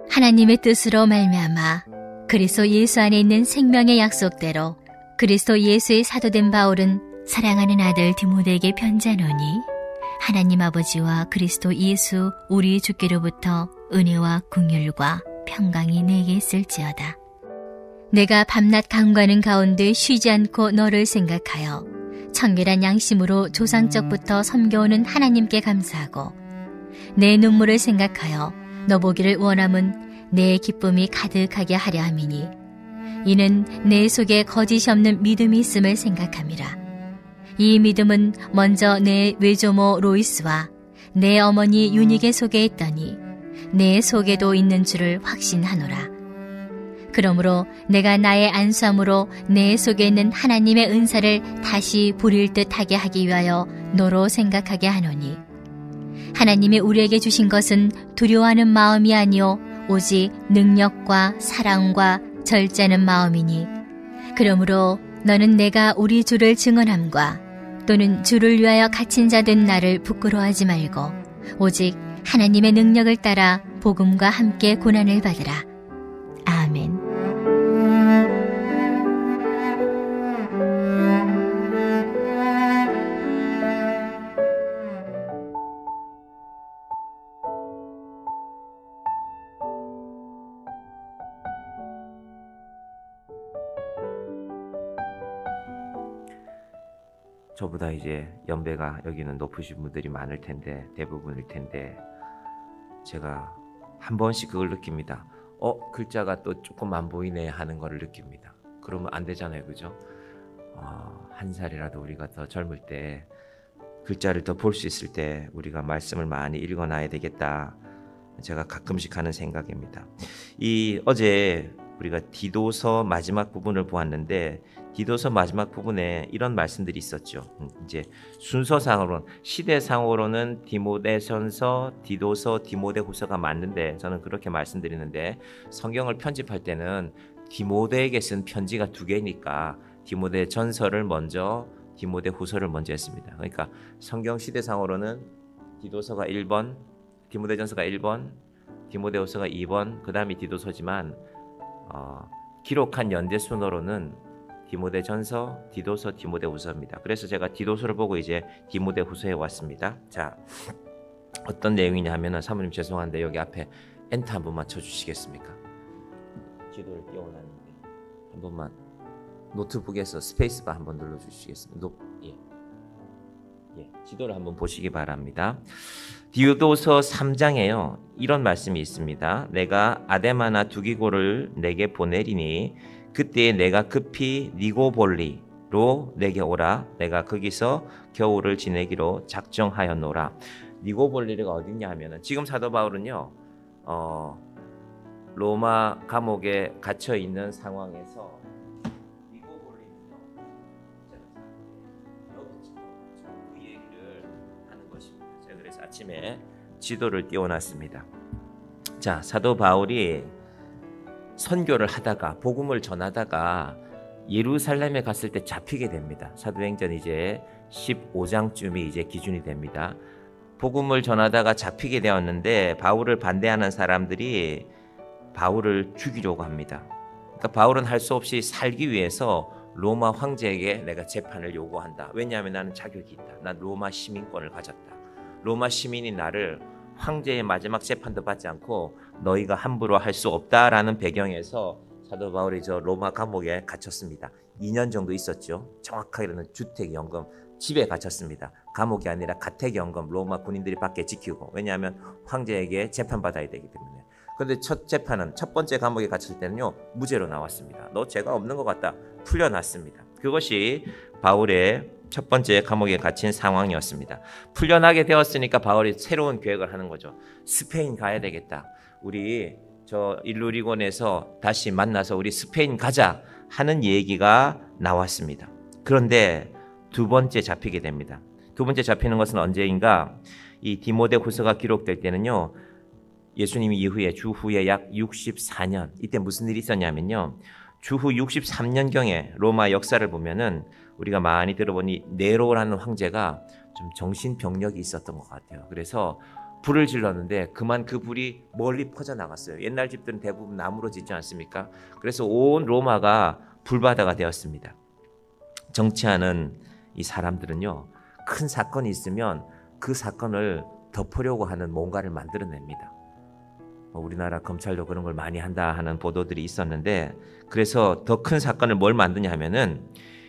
하나님의 뜻으로 말미암아 그리스도 예수 안에 있는 생명의 약속대로 그리스도 예수의 사도된 바울은 사랑하는 아들 디모데에게 편지하노니 하나님 아버지와 그리스도 예수 우리 주께로부터 은혜와 긍휼과 평강이 내게 있을지어다. 내가 밤낮 강구하는 가운데 쉬지 않고 너를 생각하여 청결한 양심으로 조상적부터 섬겨오는 하나님께 감사하고 내 눈물을 생각하여 너 보기를 원함은 내 기쁨이 가득하게 하려 함이니 이는 내 속에 거짓이 없는 믿음이 있음을 생각함이라. 이 믿음은 먼저 내 외조모 로이스와 내 어머니 유닉의 속에 있더니 내 속에도 있는 줄을 확신하노라. 그러므로 내가 나의 안수함으로 내 속에 있는 하나님의 은사를 다시 부릴 듯하게 하기 위하여 너로 생각하게 하노니 하나님이 우리에게 주신 것은 두려워하는 마음이 아니요 오직 능력과 사랑과 절제하는 마음이니 그러므로 너는 내가 우리 주를 증언함과 또는 주를 위하여 갇힌 자 된 나를 부끄러워하지 말고 오직 하나님의 능력을 따라 복음과 함께 고난을 받으라. 아멘. 저보다 이제 연배가 여기는 높으신 분들이 많을 텐데 대부분일 텐데 제가 한 번씩 그걸 느낍니다. 글자가 또 조금 안 보이네 하는 거를 느낍니다. 그러면 안 되잖아요, 그죠? 한 살이라도 우리가 더 젊을 때 글자를 더 볼 수 있을 때 우리가 말씀을 많이 읽어놔야 되겠다. 제가 가끔씩 하는 생각입니다. 어제 우리가 디도서 마지막 부분을 보았는데 디도서 마지막 부분에 이런 말씀들이 있었죠. 이제 순서상으로는 시대상으로는 디모데전서, 디도서, 디모데후서가 맞는데 저는 그렇게 말씀드리는데 성경을 편집할 때는 디모데에게 쓴 편지가 2개니까 디모데전서를 먼저 디모데후서를 먼저 했습니다. 그러니까 성경 시대상으로는 디도서가 1번, 디모데전서가 1번, 디모데후서가 2번, 그 다음이 디도서지만 기록한 연대 순으로는 디모데전서, 디도서, 디모데후서입니다. 그래서 제가 디도서를 보고 이제 디모데후서에 왔습니다. 자, 어떤 내용이냐 하면은 사모님 죄송한데 여기 앞에 엔터 한 번만 쳐주시겠습니까? 지도를 띄워놨는데 한 번만 노트북에서 스페이스바 한번 눌러주시겠습니까? 지도를 한번 보시기 바랍니다. 디도서 3장에요. 이런 말씀이 있습니다. 내가 아데마나 두기고를 내게 보내리니 그때에 내가 급히 니고볼리로 내게 오라. 내가 거기서 겨울을 지내기로 작정하였노라. 니고볼리가 어디냐 하면은 지금 사도 바울은요. 로마 감옥에 갇혀 있는 상황에서 니고볼리는요. 그 얘기를 하는 것입니다. 제가 그래서 아침에 지도를 띄워놨습니다. 자, 사도 바울이 선교를 하다가 복음을 전하다가 예루살렘에 갔을 때 잡히게 됩니다. 사도행전 이제 15장쯤이 이제 기준이 됩니다. 복음을 전하다가 잡히게 되었는데 바울을 반대하는 사람들이 바울을 죽이려고 합니다. 그러니까 바울은 할 수 없이 살기 위해서 로마 황제에게 내가 재판을 요구한다. 왜냐하면 나는 자격이 있다. 난 로마 시민권을 가졌다. 로마 시민이 나를 황제의 마지막 재판도 받지 않고 너희가 함부로 할 수 없다라는 배경에서 사도 바울이 저 로마 감옥에 갇혔습니다. 2년 정도 있었죠. 정확하게는 주택연금 집에 갇혔습니다. 감옥이 아니라 가택연금 로마 군인들이 밖에 지키고, 왜냐하면 황제에게 재판받아야 되기 때문에. 그런데 첫 번째 감옥에 갇힐 때는요 무죄로 나왔습니다. 너 죄가 없는 것 같다. 풀려났습니다. 그것이 바울의 첫 번째 감옥에 갇힌 상황이었습니다. 풀려나게 되었으니까 바울이 새로운 계획을 하는 거죠. 스페인 가야 되겠다. 우리 저 일루리곤에서 다시 만나서 우리 스페인 가자 하는 얘기가 나왔습니다. 그런데 두 번째 잡히게 됩니다. 두 번째 잡히는 것은 언제인가? 이 디모데후서가 기록될 때는요. 예수님 이후에 주 후에 약 64년 이때 무슨 일이 있었냐면요. 주후 63년경에 로마 역사를 보면은 우리가 많이 들어보니 네로라는 황제가 좀 정신병력이 있었던 것 같아요. 그래서 불을 질렀는데 그만 그 불이 멀리 퍼져나갔어요. 옛날 집들은 대부분 나무로 짓지 않습니까? 그래서 온 로마가 불바다가 되었습니다. 정치하는 이 사람들은요, 큰 사건이 있으면 그 사건을 덮으려고 하는 뭔가를 만들어냅니다. 우리나라 검찰도 그런 걸 많이 한다 하는 보도들이 있었는데, 그래서 더 큰 사건을 뭘 만드냐 하면은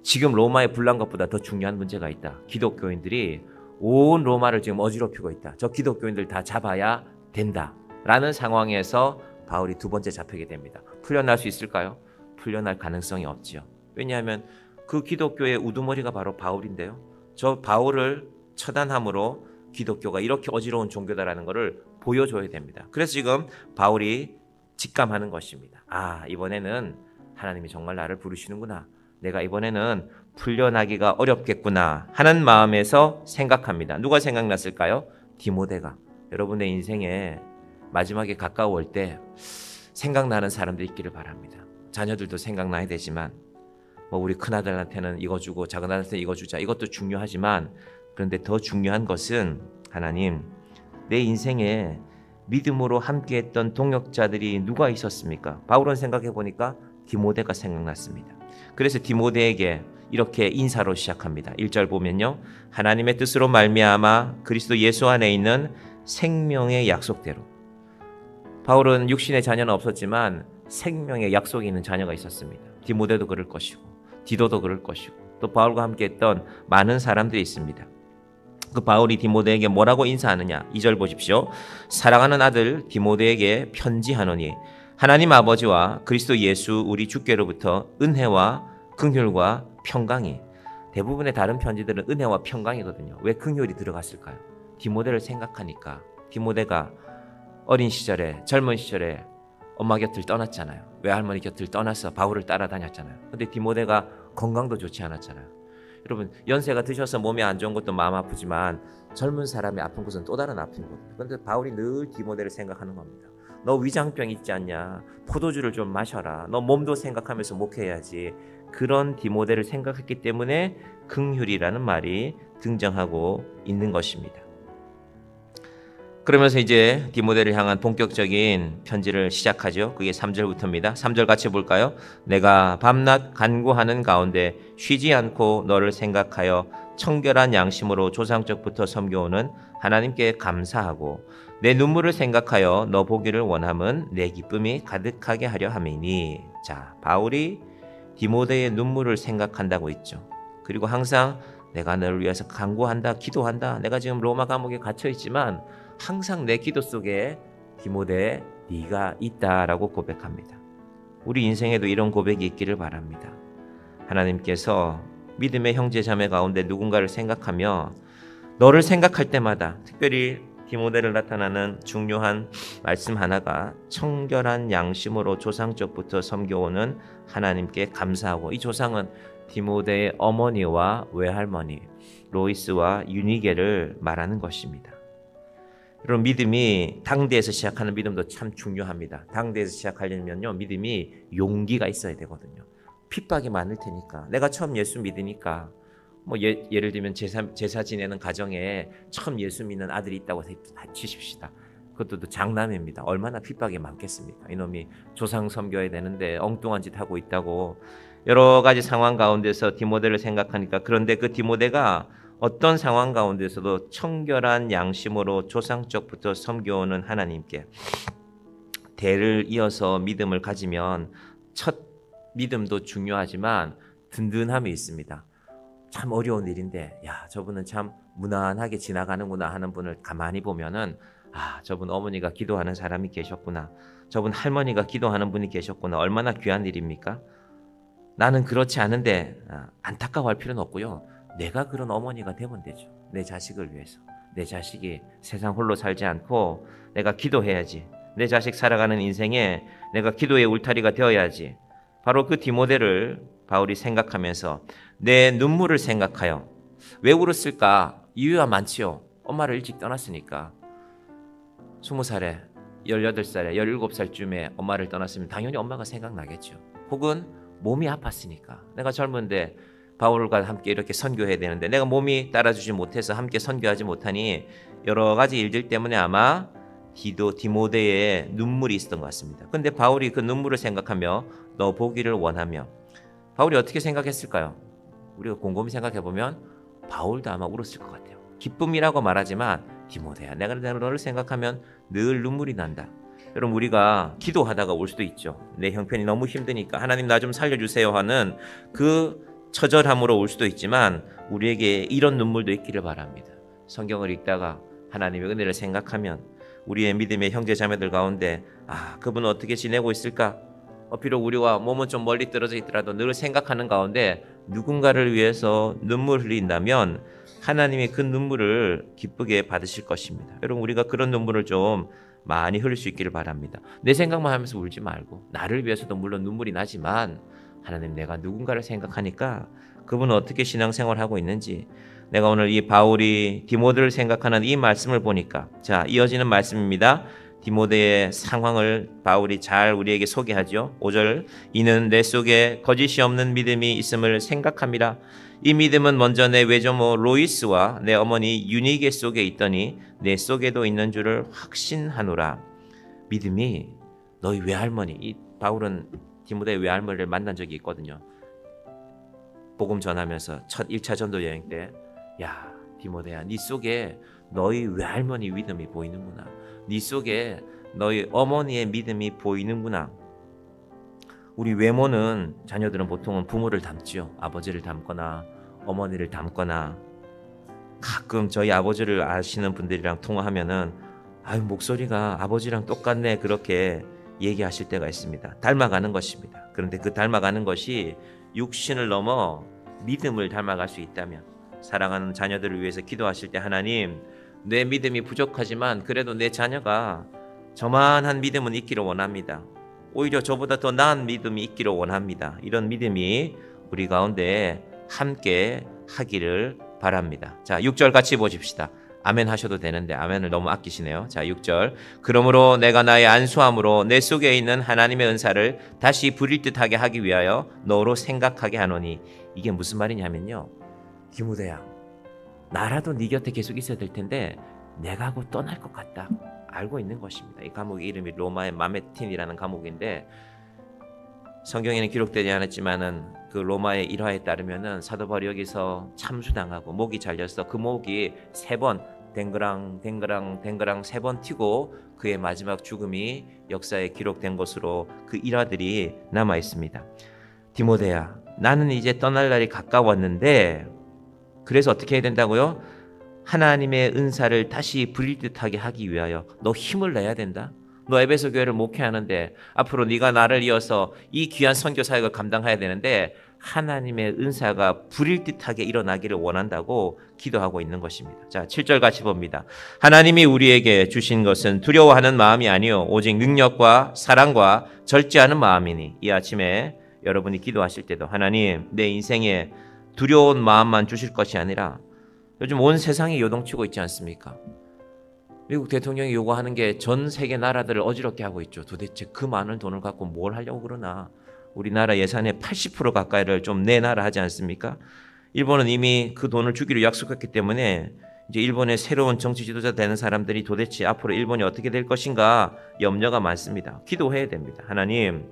지금 로마에 불난 것보다 더 중요한 문제가 있다. 기독교인들이 온 로마를 지금 어지럽히고 있다. 저 기독교인들 다 잡아야 된다. 라는 상황에서 바울이 두 번째 잡히게 됩니다. 풀려날 수 있을까요? 풀려날 가능성이 없지요. 왜냐하면 그 기독교의 우두머리가 바로 바울인데요. 저 바울을 처단함으로 기독교가 이렇게 어지러운 종교다라는 것을 보여줘야 됩니다. 그래서 지금 바울이 직감하는 것입니다. 아, 이번에는 하나님이 정말 나를 부르시는구나. 내가 이번에는 풀려나기가 어렵겠구나 하는 마음에서 생각합니다. 누가 생각났을까요? 디모데가. 여러분의 인생에 마지막에 가까워올 때 생각나는 사람들이 있기를 바랍니다. 자녀들도 생각나야 되지만 우리 큰아들한테는 이거 주고 작은아들한테는 이거 주자. 이것도 중요하지만 그런데 더 중요한 것은 하나님, 내 인생에 믿음으로 함께했던 동역자들이 누가 있었습니까? 바울은 생각해 보니까 디모데가 생각났습니다. 그래서 디모데에게 이렇게 인사로 시작합니다. 1절 보면요, 하나님의 뜻으로 말미암아 그리스도 예수 안에 있는 생명의 약속대로. 바울은 육신의 자녀는 없었지만 생명의 약속이 있는 자녀가 있었습니다. 디모데도 그럴 것이고 디도도 그럴 것이고 또 바울과 함께했던 많은 사람들이 있습니다. 그 바울이 디모데에게 뭐라고 인사하느냐? 2절 보십시오. 사랑하는 아들 디모데에게 편지하노니 하나님 아버지와 그리스도 예수 우리 주께로부터 은혜와 긍휼과 평강이. 대부분의 다른 편지들은 은혜와 평강이거든요. 왜 긍휼이 들어갔을까요? 디모데를 생각하니까. 디모데가 어린 시절에, 젊은 시절에 엄마 곁을 떠났잖아요. 외할머니 곁을 떠나서 바울을 따라다녔잖아요. 근데 디모데가 건강도 좋지 않았잖아요. 여러분, 연세가 드셔서 몸이 안 좋은 것도 마음 아프지만 젊은 사람이 아픈 것은 또 다른 아픈 겁니다. 그런데 바울이 늘 디모데를 생각하는 겁니다. 너 위장병 있지 않냐? 포도주를 좀 마셔라. 너 몸도 생각하면서 목회해야지. 그런 디모데를 생각했기 때문에 긍휼이라는 말이 등장하고 있는 것입니다. 그러면서 이제 디모데를 향한 본격적인 편지를 시작하죠. 그게 3절부터입니다. 3절 같이 볼까요? 내가 밤낮 간구하는 가운데 쉬지 않고 너를 생각하여 청결한 양심으로 조상적부터 섬겨오는 하나님께 감사하고 내 눈물을 생각하여 너 보기를 원함은 내 기쁨이 가득하게 하려 함이니. 자, 바울이 디모데의 눈물을 생각한다고 있죠. 그리고 항상 내가 너를 위해서 간구한다, 기도한다. 내가 지금 로마 감옥에 갇혀 있지만 항상 내 기도 속에 디모데 네가 있다라고 고백합니다. 우리 인생에도 이런 고백이 있기를 바랍니다. 하나님께서 믿음의 형제 자매 가운데 누군가를 생각하며 너를 생각할 때마다 특별히 디모데를 나타나는 중요한 말씀 하나가 청결한 양심으로 조상적부터 섬겨오는 하나님께 감사하고, 이 조상은 디모데의 어머니와 외할머니 로이스와 유니게를 말하는 것입니다. 여러분, 믿음이 당대에서 시작하는 믿음도 참 중요합니다. 당대에서 시작하려면요, 믿음이 용기가 있어야 되거든요. 핍박이 많을 테니까. 내가 처음 예수 믿으니까 예를 들면 제사 지내는 가정에 처음 예수 믿는 아들이 있다고 치십시다. 그것도 장남입니다. 얼마나 핍박이 많겠습니까? 이놈이 조상 섬겨야 되는데 엉뚱한 짓 하고 있다고. 여러 가지 상황 가운데서 디모데를 생각하니까, 그런데 그 디모데가 어떤 상황 가운데서도 청결한 양심으로 조상적부터 섬겨오는 하나님께 대를 이어서 믿음을 가지면 첫 믿음도 중요하지만 든든함이 있습니다. 참 어려운 일인데, 야, 저분은 참 무난하게 지나가는구나 하는 분을 가만히 보면은, 아, 저분 어머니가 기도하는 사람이 계셨구나. 저분 할머니가 기도하는 분이 계셨구나. 얼마나 귀한 일입니까? 나는 그렇지 않은데 안타까워할 필요는 없고요. 내가 그런 어머니가 되면 되죠. 내 자식을 위해서. 내 자식이 세상 홀로 살지 않고 내가 기도해야지. 내 자식 살아가는 인생에 내가 기도의 울타리가 되어야지. 바로 그 디모데를 바울이 생각하면서 내 눈물을 생각하여. 왜 울었을까? 이유가 많지요. 엄마를 일찍 떠났으니까. 20살에 18살에 17살쯤에 엄마를 떠났으면 당연히 엄마가 생각나겠죠. 혹은 몸이 아팠으니까. 내가 젊은데 바울과 함께 이렇게 선교해야 되는데 내가 몸이 따라주지 못해서 함께 선교하지 못하니 여러 가지 일들 때문에 아마 디모데의 눈물이 있었던 것 같습니다. 근데 바울이 그 눈물을 생각하며 너 보기를 원하며, 바울이 어떻게 생각했을까요? 우리가 곰곰이 생각해보면 바울도 아마 울었을 것 같아요. 기쁨이라고 말하지만 디모데야, 내가 너를 생각하면 늘 눈물이 난다. 여러분, 우리가 기도하다가 올 수도 있죠. 내 형편이 너무 힘드니까 하나님 나 좀 살려주세요 하는 그 처절함으로 올 수도 있지만 우리에게 이런 눈물도 있기를 바랍니다. 성경을 읽다가 하나님의 은혜를 생각하면 우리의 믿음의 형제 자매들 가운데 그분은 어떻게 지내고 있을까? 비록 우리와 몸은 좀 멀리 떨어져 있더라도 늘 생각하는 가운데 누군가를 위해서 눈물 흘린다면 하나님이 그 눈물을 기쁘게 받으실 것입니다. 여러분, 우리가 그런 눈물을 좀 많이 흘릴 수 있기를 바랍니다. 내 생각만 하면서 울지 말고, 나를 위해서도 물론 눈물이 나지만 하나님, 내가 누군가를 생각하니까 그분은 어떻게 신앙생활하고 있는지, 내가 오늘 이 바울이 디모데를 생각하는 이 말씀을 보니까, 자, 이어지는 말씀입니다. 디모데의 상황을 바울이 잘 우리에게 소개하죠. 5절, 이는 내 속에 거짓이 없는 믿음이 있음을 생각합니다. 이 믿음은 먼저 내 외조모 로이스와 내 어머니 유니게 속에 있더니 내 속에도 있는 줄을 확신하노라. 믿음이 너희 외할머니, 이 바울은 디모데의 외할머니를 만난 적이 있거든요. 복음 전하면서 첫 1차 전도 여행 때, 야 디모데야, 네 속에 너희 외할머니 믿음이 보이는구나. 네 속에 너희 어머니의 믿음이 보이는구나. 우리 외모는, 자녀들은 보통은 부모를 닮지요. 아버지를 닮거나 어머니를 닮거나, 가끔 저희 아버지를 아시는 분들이랑 통화하면은 목소리가 아버지랑 똑같네, 그렇게 얘기하실 때가 있습니다. 닮아가는 것입니다. 그런데 그 닮아가는 것이 육신을 넘어 믿음을 닮아갈 수 있다면, 사랑하는 자녀들을 위해서 기도하실 때 하나님, 내 믿음이 부족하지만 그래도 내 자녀가 저만한 믿음은 있기를 원합니다. 오히려 저보다 더 나은 믿음이 있기를 원합니다. 이런 믿음이 우리 가운데 함께 하기를 바랍니다. 자, 6절 같이 보십시다. 아멘 하셔도 되는데 아멘을 너무 아끼시네요. 자, 6절. 그러므로 내가 나의 안수함으로 내 속에 있는 하나님의 은사를 다시 부릴 듯하게 하기 위하여 너로 생각하게 하노니. 이게 무슨 말이냐면요, 디모데야, 나라도 네 곁에 계속 있어야 될 텐데 내가 하고 떠날 것 같다, 알고 있는 것입니다. 이 감옥의 이름이 로마의 마메틴이라는 감옥인데, 성경에는 기록되지 않았지만은 그 로마의 일화에 따르면은 사도 바울이 여기서 참수당하고 목이 잘려서 그 목이 3번 댕그랑 3번 튀고 그의 마지막 죽음이 역사에 기록된 것으로 그 일화들이 남아 있습니다. 디모데야, 나는 이제 떠날 날이 가까웠는데, 그래서 어떻게 해야 된다고요? 하나님의 은사를 다시 부릴 듯하게 하기 위하여 너 힘을 내야 된다. 너 에베소 교회를 목회하는데 앞으로 네가 나를 이어서 이 귀한 선교 사역을 감당해야 되는데 하나님의 은사가 부릴 듯하게 일어나기를 원한다고 기도하고 있는 것입니다. 자, 7절 같이 봅니다. 하나님이 우리에게 주신 것은 두려워하는 마음이 아니요 오직 능력과 사랑과 절제하는 마음이니. 이 아침에 여러분이 기도하실 때도 하나님, 내 인생에 두려운 마음만 주실 것이 아니라, 요즘 온 세상이 요동치고 있지 않습니까? 미국 대통령이 요구하는 게 전 세계 나라들을 어지럽게 하고 있죠. 도대체 그 많은 돈을 갖고 뭘 하려고 그러나. 우리나라 예산의 80% 가까이를 좀 내놔라 하지 않습니까? 일본은 이미 그 돈을 주기로 약속했기 때문에 이제 일본의 새로운 정치 지도자 되는 사람들이 도대체 앞으로 일본이 어떻게 될 것인가 염려가 많습니다. 기도해야 됩니다. 하나님,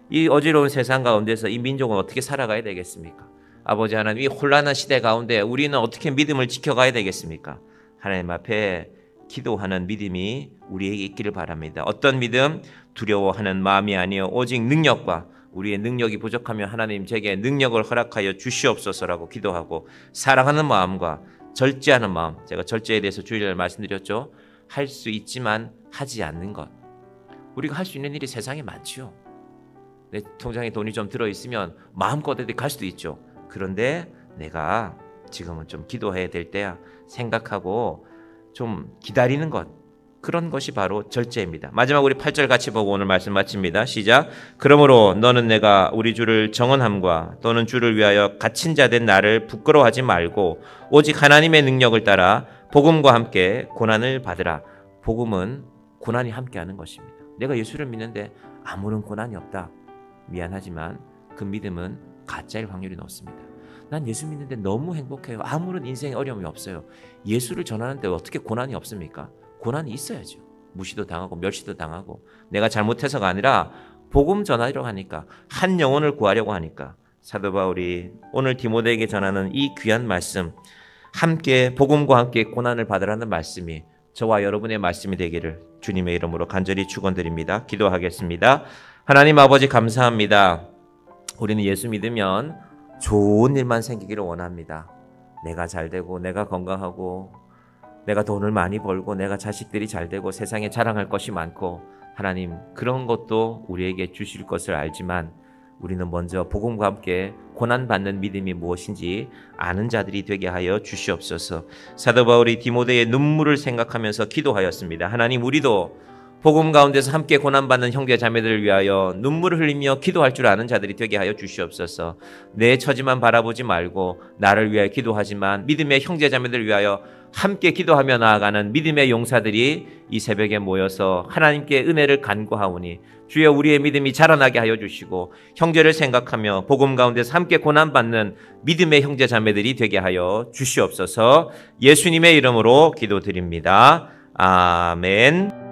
이 어지러운 세상 가운데서 이 민족은 어떻게 살아가야 되겠습니까? 아버지 하나님, 이 혼란한 시대 가운데 우리는 어떻게 믿음을 지켜가야 되겠습니까? 하나님 앞에 기도하는 믿음이 우리에게 있기를 바랍니다. 어떤 믿음? 두려워하는 마음이 아니요 오직 능력과, 우리의 능력이 부족하면 하나님 제게 능력을 허락하여 주시옵소서라고 기도하고, 사랑하는 마음과 절제하는 마음. 제가 절제에 대해서 주일날 말씀드렸죠. 할 수 있지만 하지 않는 것. 우리가 할 수 있는 일이 세상에 많지요. 내 통장에 돈이 좀 들어있으면 마음껏 어디 갈 수도 있죠. 그런데 내가 지금은 좀 기도해야 될 때야 생각하고 좀 기다리는 것, 그런 것이 바로 절제입니다. 마지막 우리 8절 같이 보고 오늘 말씀 마칩니다. 시작. 그러므로 너는 내가 우리 주를 정언함과 또는 주를 위하여 갇힌 자 된 나를 부끄러워하지 말고 오직 하나님의 능력을 따라 복음과 함께 고난을 받으라. 복음은 고난이 함께하는 것입니다. 내가 예수를 믿는데 아무런 고난이 없다. 미안하지만 그 믿음은 가짜일 확률이 높습니다. 난 예수 믿는데 너무 행복해요. 아무런 인생에 어려움이 없어요. 예수를 전하는데 어떻게 고난이 없습니까? 고난이 있어야죠. 무시도 당하고 멸시도 당하고 내가 잘못해서가 아니라 복음 전하려고 하니까 한 영혼을 구하려고 하니까 사도 바울이 오늘 디모데에게 전하는 이 귀한 말씀 함께 복음과 함께 고난을 받으라는 말씀이 저와 여러분의 말씀이 되기를 주님의 이름으로 간절히 축원드립니다. 기도하겠습니다. 하나님 아버지 감사합니다. 우리는 예수 믿으면 좋은 일만 생기기를 원합니다. 내가 잘되고 내가 건강하고 내가 돈을 많이 벌고 내가 자식들이 잘되고 세상에 자랑할 것이 많고 하나님 그런 것도 우리에게 주실 것을 알지만 우리는 먼저 복음과 함께 고난받는 믿음이 무엇인지 아는 자들이 되게 하여 주시옵소서. 사도 바울이 디모데의 눈물을 생각하면서 기도하였습니다. 하나님 우리도 복음 가운데서 함께 고난받는 형제 자매들을 위하여 눈물을 흘리며 기도할 줄 아는 자들이 되게 하여 주시옵소서. 내 처지만 바라보지 말고 나를 위하여 기도하지만 믿음의 형제 자매들을 위하여 함께 기도하며 나아가는 믿음의 용사들이 이 새벽에 모여서 하나님께 은혜를 간구하오니 주여 우리의 믿음이 자라나게 하여 주시고 형제를 생각하며 복음 가운데서 함께 고난받는 믿음의 형제 자매들이 되게 하여 주시옵소서. 예수님의 이름으로 기도드립니다. 아멘.